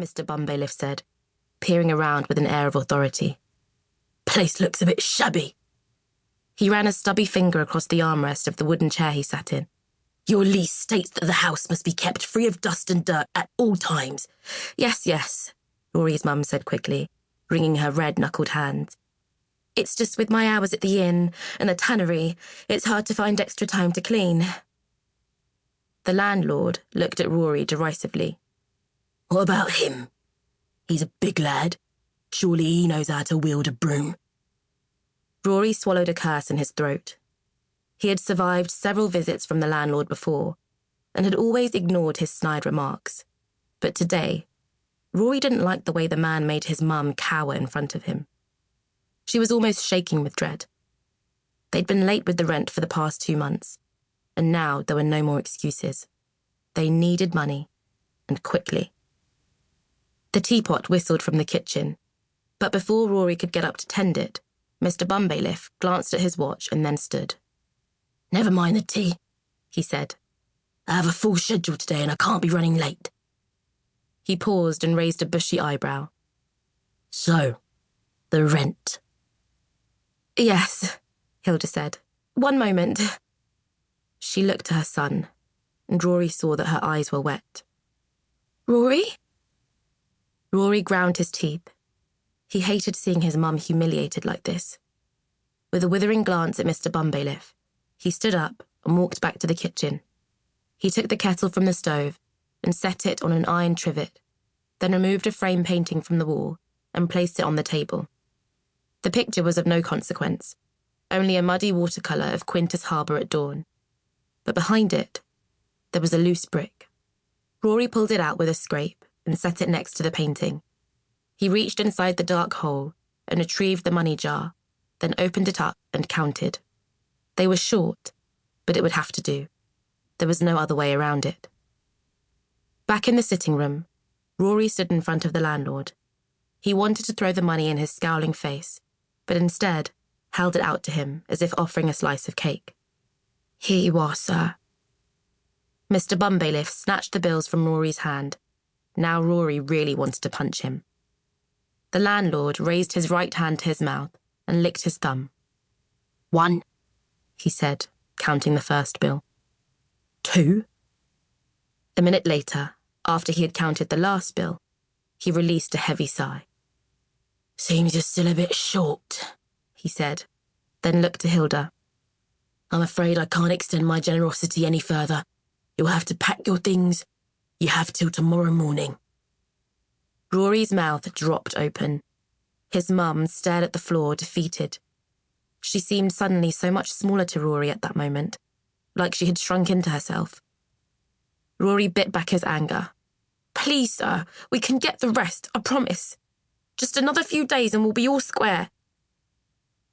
Mr. Bumbailiff said, peering around with an air of authority. Place looks a bit shabby. He ran a stubby finger across the armrest of the wooden chair he sat in. Your lease states that the house must be kept free of dust and dirt at all times. Yes, Rory's mum said quickly, wringing her red-knuckled hands. It's just with my hours at the inn and the tannery, it's hard to find extra time to clean. The landlord looked at Rory derisively. What about him? He's a big lad. Surely he knows how to wield a broom. Rory swallowed a curse in his throat. He had survived several visits from the landlord before and had always ignored his snide remarks. But today, Rory didn't like the way the man made his mum cower in front of him. She was almost shaking with dread. They'd been late with the rent for the past 2 months, and now there were no more excuses. They needed money, and quickly. The teapot whistled from the kitchen, but before Rory could get up to tend it, Mr. Bumbailiff glanced at his watch and then stood. Never mind the tea, he said. I have a full schedule today and I can't be running late. He paused and raised a bushy eyebrow. So, the rent. Yes, Hilda said. 1 moment. She looked to her son, and Rory saw that her eyes were wet. Rory? Rory ground his teeth. He hated seeing his mum humiliated like this. With a withering glance at Mr. Bumbailiff, he stood up and walked back to the kitchen. He took the kettle from the stove and set it on an iron trivet, then removed a frame painting from the wall and placed it on the table. The picture was of no consequence, only a muddy watercolour of Quintus Harbour at dawn. But behind it, there was a loose brick. Rory pulled it out with a scrape and set it next to the painting. He reached inside the dark hole and retrieved the money jar, then opened it up and counted. They were short, but it would have to do. There was no other way around it. Back in the sitting room, Rory stood in front of the landlord. He wanted to throw the money in his scowling face, but instead held it out to him as if offering a slice of cake. Here you are, sir. Mr. Bumbailiff snatched the bills from Rory's hand. Now Rory really wanted to punch him. The landlord raised his right hand to his mouth and licked his thumb. 1, he said, counting the first bill. 2. A minute later, after he had counted the last bill, he released a heavy sigh. Seems you're still a bit short, he said, then looked to Hilda. I'm afraid I can't extend my generosity any further. You'll have to pack your things. You have till tomorrow morning. Rory's mouth dropped open. His mum stared at the floor, defeated. She seemed suddenly so much smaller to Rory at that moment, like she had shrunk into herself. Rory bit back his anger. Please, sir, we can get the rest, I promise. Just another few days and we'll be all square.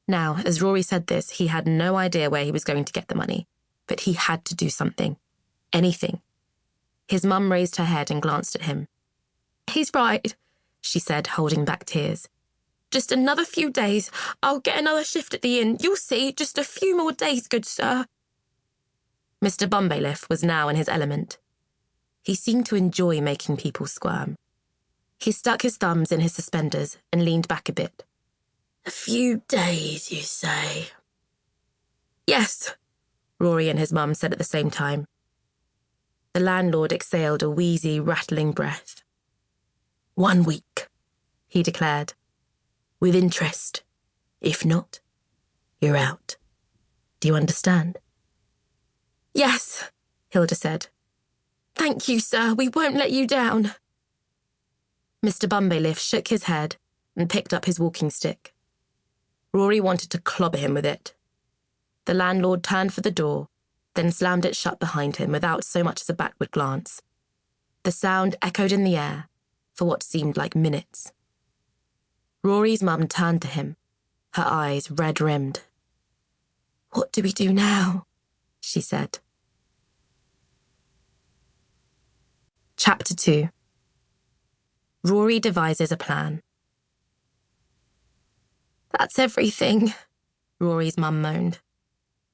Now, as Rory said this, he had no idea where he was going to get the money, but he had to do something. Anything. His mum raised her head and glanced at him. He's right, she said, holding back tears. Just another few days. I'll get another shift at the inn. You'll see, just a few more days, good sir. Mr. Bumbailiff was now in his element. He seemed to enjoy making people squirm. He stuck his thumbs in his suspenders and leaned back a bit. A few days, you say? Yes, Rory and his mum said at the same time. The landlord exhaled a wheezy, rattling breath. 1 week, he declared. With interest. If not, you're out. Do you understand? Yes, Hilda said. Thank you, sir. We won't let you down. Mr. Bumbailiff shook his head and picked up his walking stick. Rory wanted to clobber him with it. The landlord turned for the door, then slammed it shut behind him without so much as a backward glance. The sound echoed in the air for what seemed like minutes. Rory's mum turned to him, her eyes red-rimmed. What do we do now? She said. Chapter 2. Rory devises a plan. That's everything, Rory's mum moaned.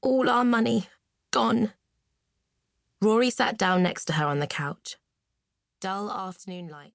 All our money, gone. Rory sat down next to her on the couch. Dull afternoon light